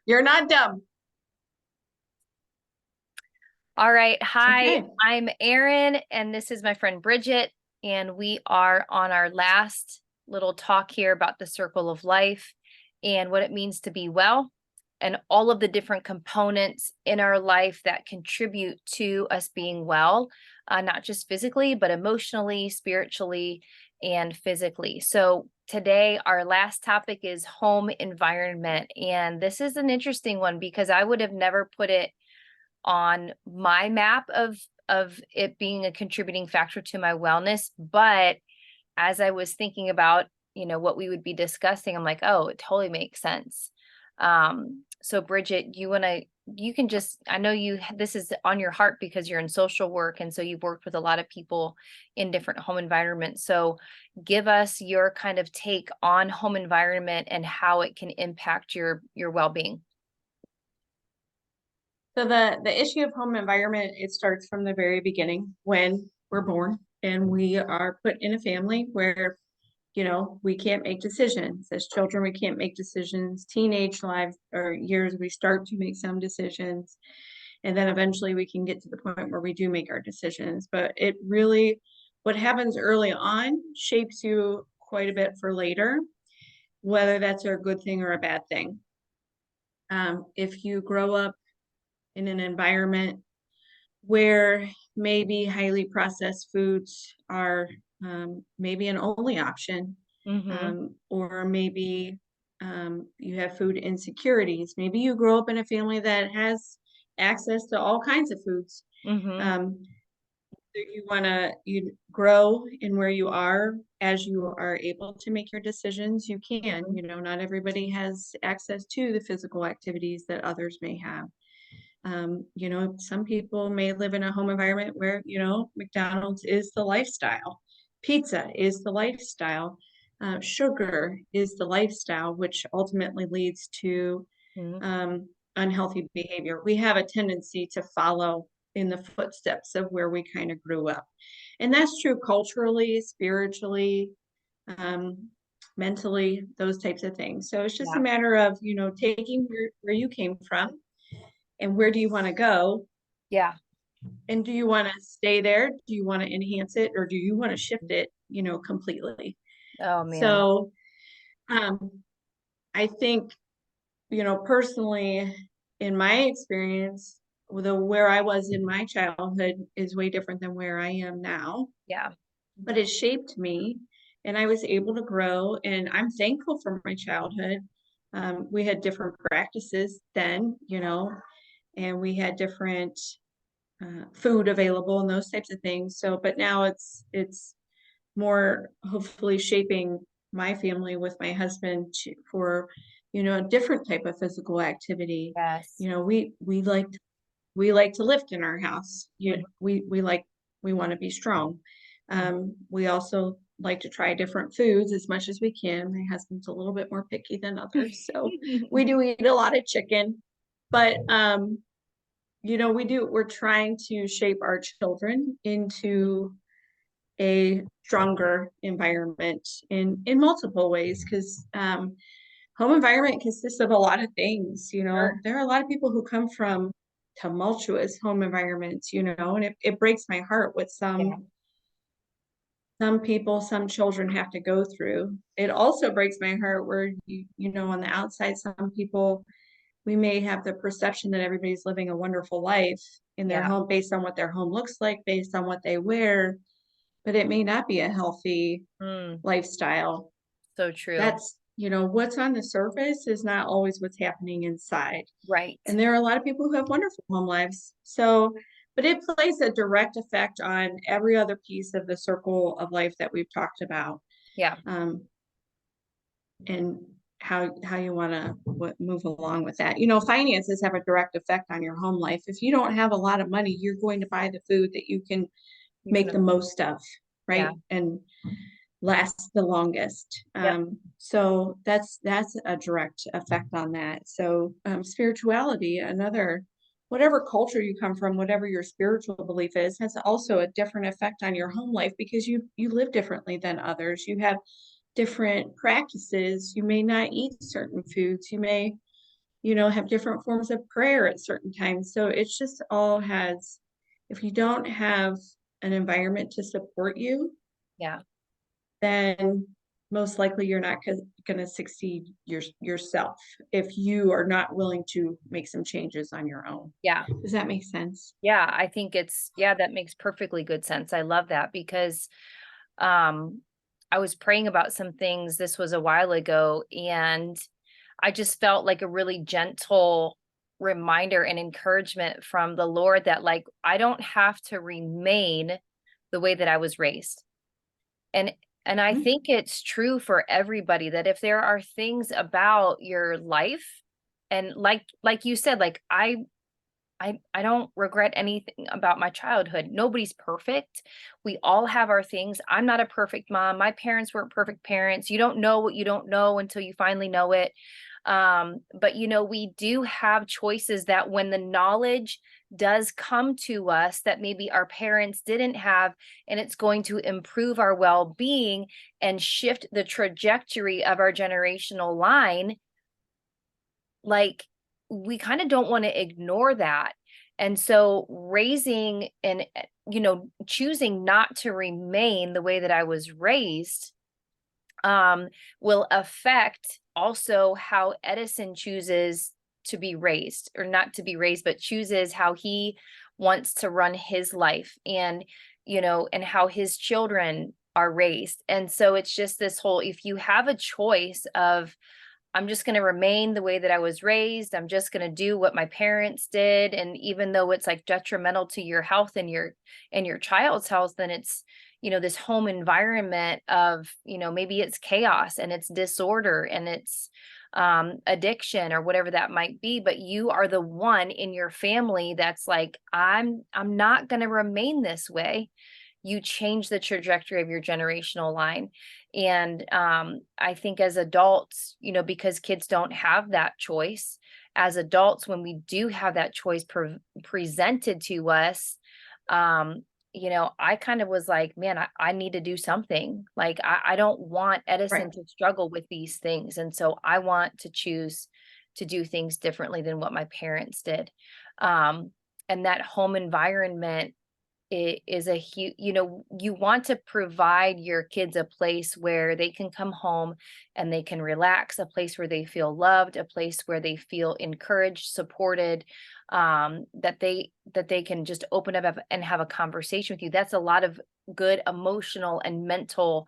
You're not dumb. All right. Hi, Okay. I'm Erin, and this is my friend Bridget, and we are on our last little talk here about the circle of life and what it means to be well, and all of the different components in our life that contribute to us being well, not just physically, but emotionally, spiritually, and physically. So today, our last topic is home environment, and this is an interesting one because I would have never put it on my map of it being a contributing factor to my wellness. But as I was thinking about, what we would be discussing, I'm like, oh, it totally makes sense. So Bridget, you can just, I know this is on your heart because you're in social work. And so you've worked with a lot of people in different home environments. So give us your kind of take on home environment and how it can impact your well-being. So the issue of home environment, it starts from the very beginning when we're born and we are put in a family where, we can't make decisions. As children, we can't make decisions. Teenage life or years, we start to make some decisions. And then eventually we can get to the point where we do make our decisions. But it really, what happens early on shapes you quite a bit for later, whether that's a good thing or a bad thing. If you grow up in an environment where maybe highly processed foods are maybe an only option, Mm-hmm. or maybe you have food insecurities. Maybe you grow up in a family that has access to all kinds of foods. Mm-hmm. Um, you want to you grow in where you are as you are able to make your decisions. You can, Mm-hmm. not everybody has access to the physical activities that others may have. Some people may live in a home environment where, McDonald's is the lifestyle, pizza is the lifestyle, sugar is the lifestyle, which ultimately leads to Mm-hmm. unhealthy behavior. We have a tendency to follow in the footsteps of where we kind of grew up. And that's true culturally, spiritually, um, mentally, those types of things. So it's just a Yeah. matter of, taking where you came from and where do you want to go? Yeah. And do you want to stay there? Do you want to enhance it or do you want to shift it, completely? Oh man. So um, I think, personally, in my experience, where I was in my childhood is way different than where I am now, Yeah. but it shaped me and I was able to grow. And I'm thankful for my childhood. We had different practices then, and we had different food available and those types of things. So, but now it's more hopefully shaping my family with my husband for a different type of physical activity. Yes. We like to lift in our house. Mhm. We want to be strong. We also like to try different foods as much as we can. My husband's a little bit more picky than others, so we do eat a lot of chicken. But we're trying to shape our children into a stronger environment in multiple ways because home environment consists of a lot of things. Sure. There are a lot of people who come from tumultuous home environments, and it breaks my heart what Yeah. some people, some children have to go through. It also breaks my heart where on the outside, some people, we may have the perception that everybody's living a wonderful life in their Yeah. home based on what their home looks like, based on what they wear, but it may not be a healthy Mm, lifestyle. so true. That's, what's on the surface is not always what's happening inside. Right. And there are a lot of people who have wonderful home lives. So, but it plays a direct effect on every other piece of the circle of life that we've talked about. Yeah. Um, and how you want to move along with that. Finances have a direct effect on your home life. If you don't have a lot of money, you're going to buy the food that you can You can. make the most of, Yeah. right? And last the longest. Yep. So that's a direct effect on that. So spirituality, another, whatever culture you come from, whatever your spiritual belief is, has also a different effect on your home life because you live differently than others. You have different practices. You may not eat certain foods. You may have different forms of prayer at certain times. So it's just all has, if you don't have an environment to support you, Yeah. then most likely you're not going to succeed yourself if you are not willing to make some changes on your own. Yeah. Does that make sense? Yeah. I think yeah, that makes perfectly good sense. I love that because, um, I was praying about some things. This was a while ago, and I just felt like a really gentle reminder and encouragement from the Lord that, like, I don't have to remain the way that I was raised. And and I Mhm. think it's true for everybody that if there are things about your life, and like you said, like I don't regret anything about my childhood. Nobody's perfect. We all have our things. I'm not a perfect mom. My parents weren't perfect parents. You don't know what you don't know until you finally know it. But we do have choices that when the knowledge does come to us that maybe our parents didn't have, and it's going to improve our well-being and shift the trajectory of our generational line, like, we kind of don't want to ignore that. And so raising and choosing not to remain the way that I was raised, will affect also how Edison chooses to be raised, or not to be raised, but chooses how he wants to run his life, and how his children are raised. And so it's just this whole, if you have a choice of, I'm just going to remain the way that I was raised. I'm just going to do what my parents did. And even though it's like detrimental to your health and your child's health, then it's, this home environment of, maybe it's chaos and it's disorder and it's addiction or whatever that might be. But you are the one in your family that's like, I'm not going to remain this way. You change the trajectory of your generational line. And I think as adults, because kids don't have that choice, as adults, when we do have that choice presented to us, I kind of was like, man, I need to do something. Like, I don't want Right. Edison to struggle with these things. And so I want to choose to do things differently than what my parents did. Um, and that home environment, it is a huge, you want to provide your kids a place where they can come home and they can relax, a place where they feel loved, a place where they feel encouraged, supported, that they can just open up and have a conversation with you. That's a lot of good emotional and mental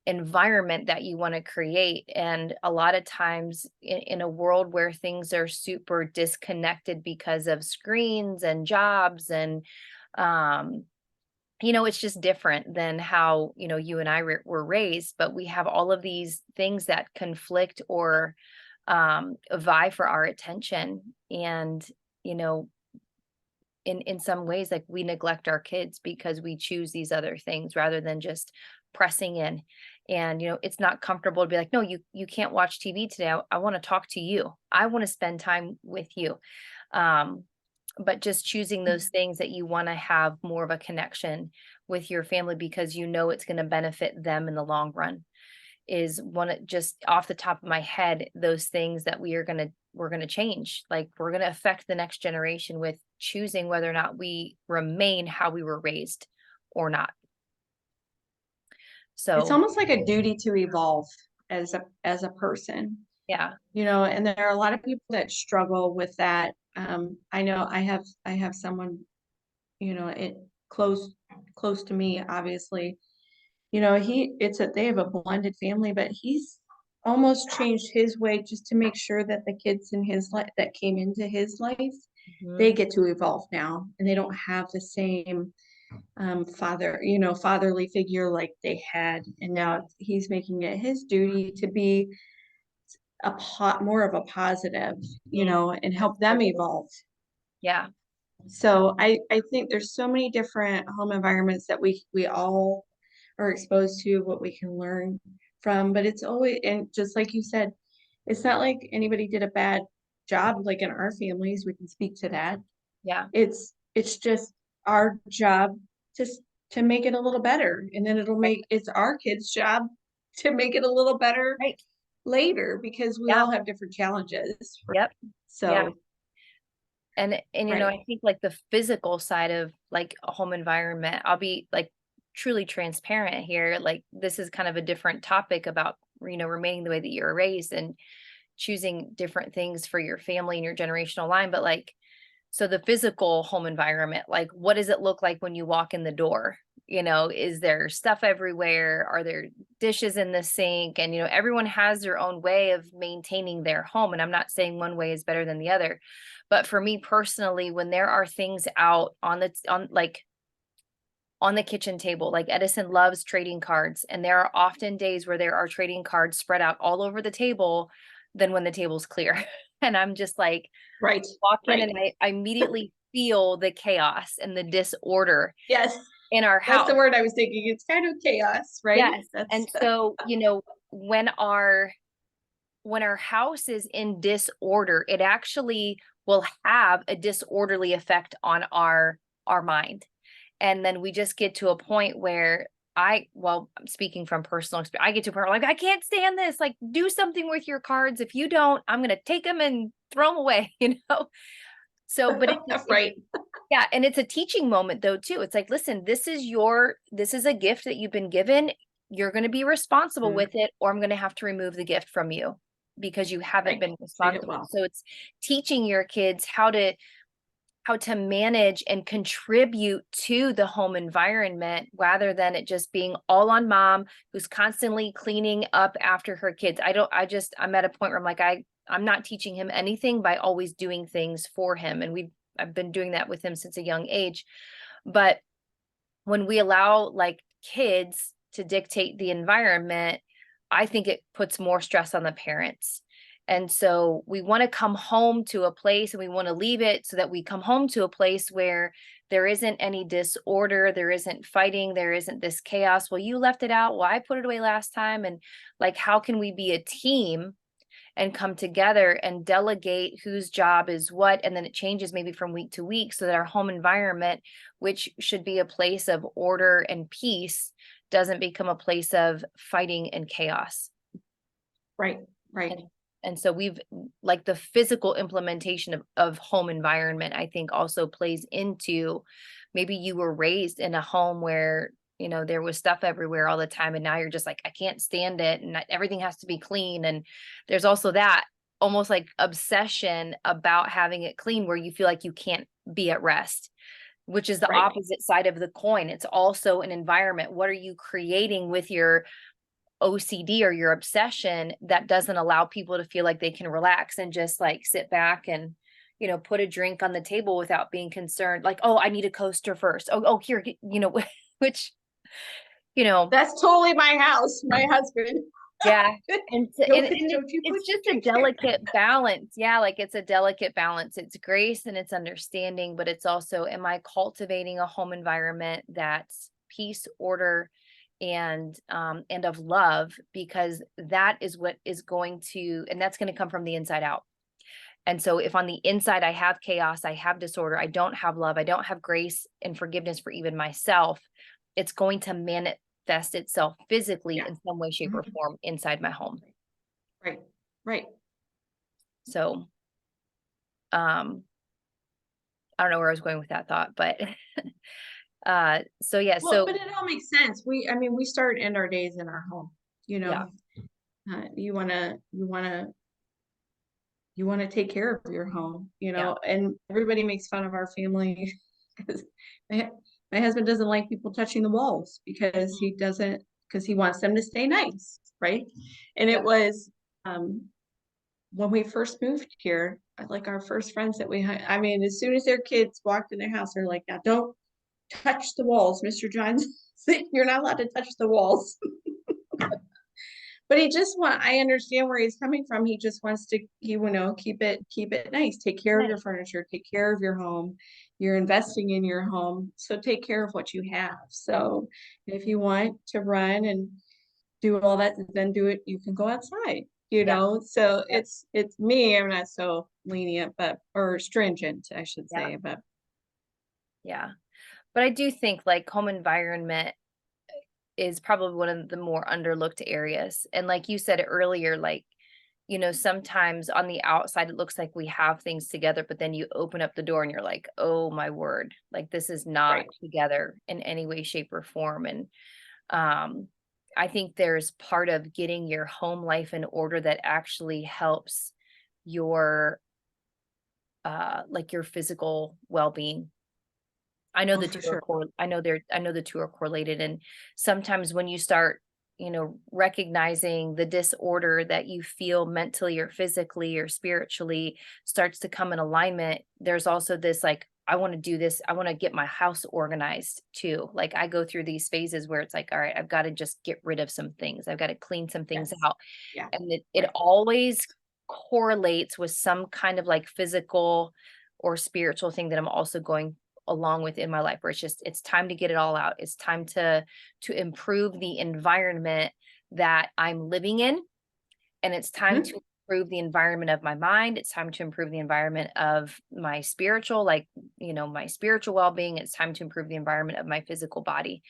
environment that you want to create. And a lot of times in a world where things are super disconnected because of screens and jobs and um it's just different than how, you and I were raised, but we have all of these things that conflict or vie for our attention. And, you know, in some ways, like, we neglect our kids because we choose these other things rather than just pressing in. And, it's not comfortable to be like, no, you can't watch TV today. I want to talk to you. I want to spend time with you. Um, but just choosing those things that you want to have more of a connection with your family because it's going to benefit them in the long run is just off the top of my head, those things that we're going to change. Like, we're going to affect the next generation with choosing whether or not we remain how we were raised or not. It's So, almost like a duty to evolve as a person, yeah. and there are a lot of people that struggle with that. I know I have someone, it close to me, obviously. They have a blended family, but he's almost changed his way just to make sure that the kids in his life that came into his life, Mhm. they get to evolve now, and they don't have the same fatherly figure like they had. And Yeah. now he's making it his duty to be more of a positive, Mhm. and help them evolve. Yeah. So I think there's so many different home environments that we all are exposed to, what we can learn from, but it's always, and just like you said, it's not like anybody did a bad job, like in our families, we can speak to that. Yeah. It's just our job to to make it a little better, and then Right. it's our kids' job to make it a little better, Right. later because we Yeah. all have different challenges. Yep. Yeah. So, And you know, right. I think like the physical side of like a home environment, I'll be like truly transparent here. Like this is kind of a different topic about, you know, remaining the way that you were raised and choosing different things for your family and your generational line. But like, so the physical home environment, like what does it look like when you walk in the door? You know, is there stuff everywhere? Are there dishes in the sink? And, you know, everyone has their own way of maintaining their home. And I'm not saying one way is better than the other. But for me personally, when there are things out on the kitchen table, like Edison loves trading cards, and there are often days where there are trading cards spread out all over the table than when the table's clear. And I'm just like, Right. walk in Right. and I immediately feel the chaos and the disorder Yes. in our That's the house. word I was thinking. It's kind of chaos, right? Yes. That's And so, you know, when our house is in disorder, it actually will have a disorderly effect on our mind. And then we just get to a point where well, I'm speaking from personal experience, I get to a point where like, I can't stand this. Like, do something with your cards. If you don't, I'm going to take them and throw them away, you know? So, but it's right. yeah, and it's a teaching moment though too. It's like, listen, this is a gift that you've been given. You're going to be responsible Mm, with it, or I'm going to have to remove the gift from you because you haven't right. been Treat it responsible. well. So it's teaching your kids how to manage and contribute to the home environment rather than it just being all on mom who's constantly cleaning up after her kids. I'm at a point where I'm like, I'm not teaching him anything by always doing things for him. And I've been doing that with him since a young age. But when we allow like kids to dictate the environment, I think it puts more stress on the parents. And so we want to come home to a place and we want to leave it so that we come home to a place where there isn't any disorder, there isn't fighting, there isn't this chaos. Well, you left it out. Well, I put it away last time. And like, how can we be a team and come together and delegate whose job is what? And then it changes maybe from week to week so that our home environment, which should be a place of order and peace, doesn't become a place of fighting and chaos. Right. Right. And so we've like the physical implementation of home environment, I think also plays into maybe you were raised in a home where, you know, there was stuff everywhere all the time. And now you're just like, I can't stand it. And everything has to be clean. And there's also that almost like obsession about having it clean where you feel like you can't be at rest, which is the Right. opposite side of the coin. It's also an environment. What are you creating with your OCD or your obsession that doesn't allow people to feel like they can relax and just like sit back and, you know, put a drink on the table without being concerned, like, oh, I need a coaster first. Oh, here, you know, which, you know, That's totally my house. My husband. yeah. And, Don't you put it's your just a drinks there. delicate balance. Yeah. Like it's a delicate balance. It's grace and it's understanding, but it's also, am I cultivating a home environment that's peace, order, and of love, because that is what is going to, and that's going to come from the inside out. And so if on the inside I have chaos, I have disorder, I don't have love, I don't have grace and forgiveness for even myself, it's going to manifest itself physically Yeah. in some way, shape, or Mhm. form inside my home. Right. Right. So I don't know where I was going with that thought, but so yeah, Well, so but it all makes sense. I mean, we start and end our days in our home. You yeah, know, you want to take care of your home, yeah, and everybody makes fun of our family because my, my husband doesn't like people touching the walls because he wants them to stay nice, right? And it yeah, was when we first moved here, like our first friends that I mean, as soon as their kids walked in their house, they're like, now don't touch the walls, Mr. Johns. You're not allowed to touch the walls. But I understand where he's coming from. He just wants to, keep it nice. Take care of right, your furniture, take care of your home. You're investing in your home. So take care of what you have. So if you want to run and do all that, then do it. You can go outside, yeah, So yeah, it's me. I'm not so lenient, or stringent, I should yeah, say, but yeah. But I do think like home environment is probably one of the more underlooked areas. And like you said earlier, like sometimes on the outside it looks like we have things together, but then you open up the door and you're like, oh my word, like this is not Right. together in any way, shape, or form. And um, I think there's part of getting your home life in order that actually helps your like your physical well-being. I know Oh, the for two are sure. I know the two are correlated. And sometimes when you start, recognizing the disorder that you feel mentally or physically or spiritually starts to come in alignment, there's also this like, I want to do this. I want to get my house organized too. Like I go through these phases where it's like, all right, I've got to just get rid of some things. I've got to clean some things Yes. out. Yeah. And it Right. always correlates with some kind of like physical or spiritual thing that I'm also going along with in my life, where it's time to get it all out. It's time to improve the environment that I'm living in, and it's time Mhm. to improve the environment of my mind. It's time to improve the environment of my spiritual, like, my spiritual well-being. It's time to improve the environment of my physical body.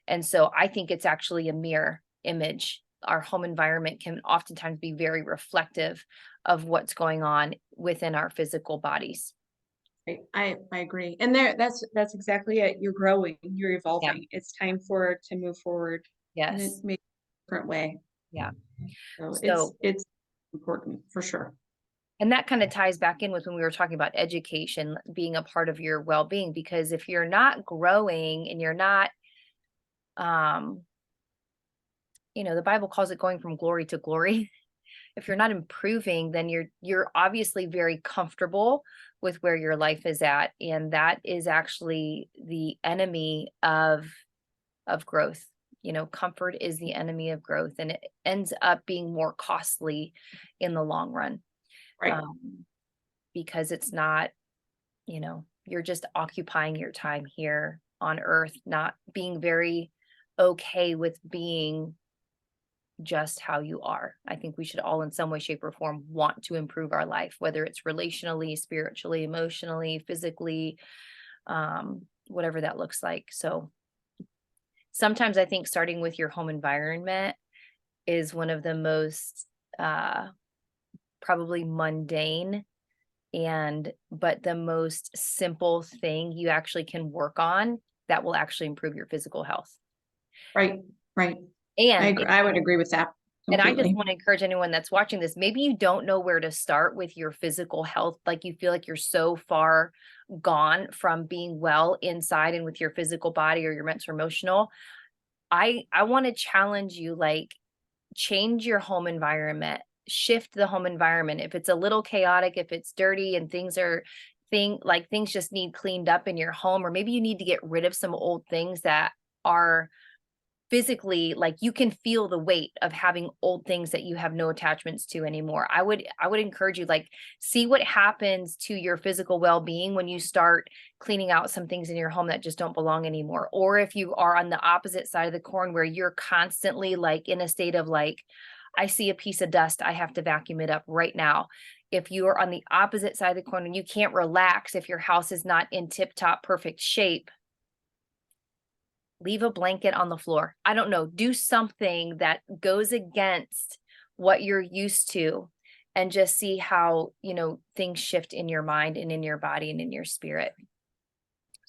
And so I think it's actually a mirror image. Our home environment can oftentimes be very reflective of what's going on within our physical bodies. I agree. And that's exactly it. You're growing, you're Yeah. evolving. It's time for it to move forward in a Yes. maybe different way. Yeah. So So, it's important for sure. and that kind of ties back in with when we were talking about education being a part of your well-being, because if you're not growing and you're not, um, the Bible calls it going from glory to glory. If you're not improving, then you're obviously very comfortable with where your life is at, and that is actually the enemy of growth. Comfort is the enemy of growth, and it ends up being more costly in the long run. Right. Um, because it's not, you're just occupying your time here on earth, not being very okay with being just how you are. I think we should all, in some way, shape, or form, want to improve our life, whether it's relationally, spiritually, emotionally, physically, whatever that looks like. So sometimes I think starting with your home environment is one of the most uh, probably mundane and but the most simple thing you actually can work on that will actually improve your physical health. Right. Right. I And agree. I would agree with that and I just completely. want to encourage anyone that's watching this, maybe you don't know where to start with your physical health, like you feel like you're so far gone from being well inside and with your physical body or your mental or emotional. I want to challenge you, like, change your home environment, shift the home environment. If it's a little chaotic, if it's dirty and things just need cleaned up in your home, or maybe you need to get rid of some old things that are physically, like, you can feel the weight of having old things that you have no attachments to anymore. I would encourage you, like, see what happens to your physical well-being when you start cleaning out some things in your home that just don't belong anymore. Or if you are on the opposite side of the coin where you're constantly like in a state of like, I see a piece of dust, I have to vacuum it up right now. If you are on the opposite side of the coin and you can't relax if your house is not in tip-top perfect shape, leave a blanket on the floor. I don't know, do something that goes against what you're used to, and just see how, things shift in your mind and in your body and in your spirit.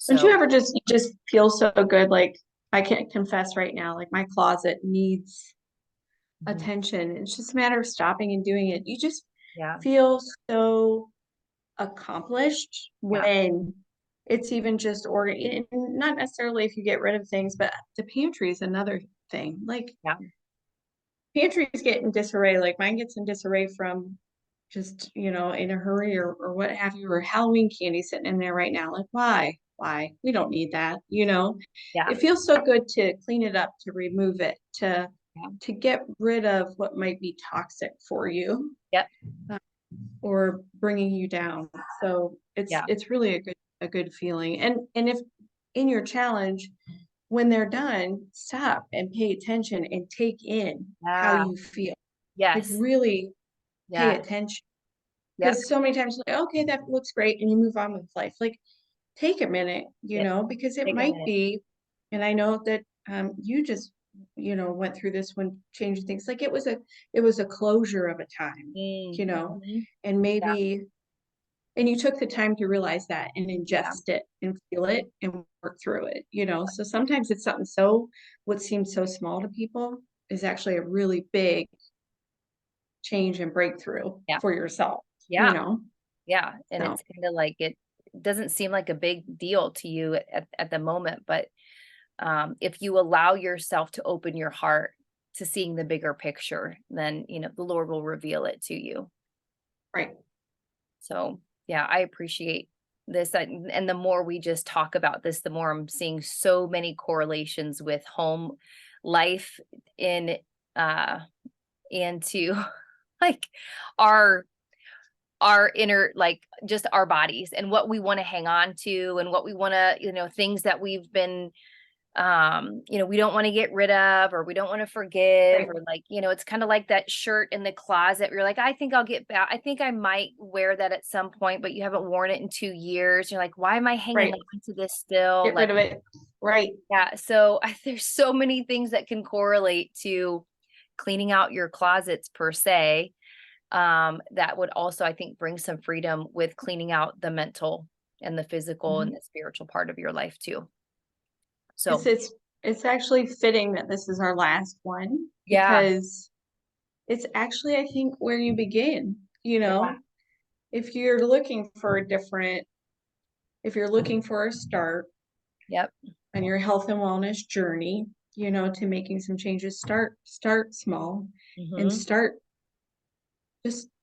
Don't you So, ever just feel so good? Like I can't confess right now, like my closet needs mhm, attention. It's just a matter of stopping and doing it. You just yeah, feel so accomplished yeah, when it's even just organ, not necessarily if you get rid of things, but the pantry is another thing. Like yeah, pantries get in disarray. Like mine gets in disarray from just, in a hurry or what have you, or Halloween candy sitting in there right now. Like, why? Why? We don't need that, yeah, It feels so good to clean it up, to remove it, to yeah, get rid of what might be toxic for you, yep, uh, or bringing you down. So yeah, it's really a good feeling. And if in your challenge, when they're done, stop and pay attention and take in how yeah, you feel. Like yes, really pay yeah, attention. yep, Because so many times, like, okay, that looks great, and you move on with life. Like, take a minute, yep, because it take a might minute. be, and I know that you just went through this one, changing things. Like it was a closure of a time, Mhm. and Yeah, maybe, and you took the time to realize that and yeah, ingest it and feel it and work through it. So sometimes it's something what seems so small to people is actually a really big change and breakthrough yeah, for yourself, you yeah, know? yeah. And So, it's kind of like it doesn't seem like a big deal to you at the moment, but if you allow yourself to open your heart to seeing the bigger picture, then the Lord will reveal it to you. right. So yeah, I appreciate this. And the more we just talk about this, the more I'm seeing so many correlations with home life in uh into like our inner, like just our bodies and what we want to hang on to and what we want to, things that we've been we don't want to get rid of, or we don't want to forgive, Right. or like, it's kind of like that shirt in the closet. You're like, I think I'll get back. I think I might wear that at some point, but you haven't worn it in 2 years. You're like, why am I hanging Right. on to this still? Get Like, rid of it. Right. yeah. So there's so many things that can correlate to cleaning out your closets per se. That would also, I think, bring some freedom with cleaning out the mental and the physical and Mhm. the spiritual part of your life too. It's So it's it's actually fitting that this is our last one yeah, because it's actually, I think, where you begin, you yeah, know? If you're looking for a different if you're looking for a start yep. on your health and wellness journey, to making some changes, start small and Hmm.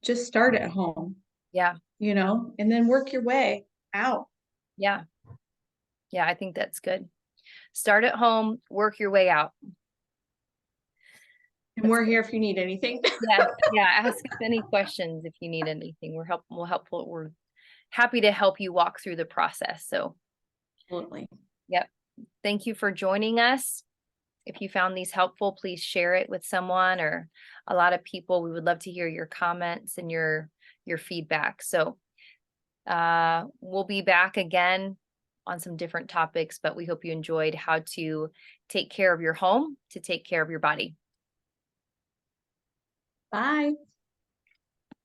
just start at home, Yeah, and then work your way out. yeah, yeah. I think that's good. Start at home, work your way out. And That's we're good. here if you need anything. Yes, yeah. Ask us any questions if you need anything. We're helpful. We're happy to help you walk through the process. So, Absolutely. yep. Thank you for joining us. If you found these helpful, please share it with someone or a lot of people. We would love to hear your comments and your feedback. So, we'll be back again on some different topics, but we hope you enjoyed how to take care of your home to take care of your body. Bye.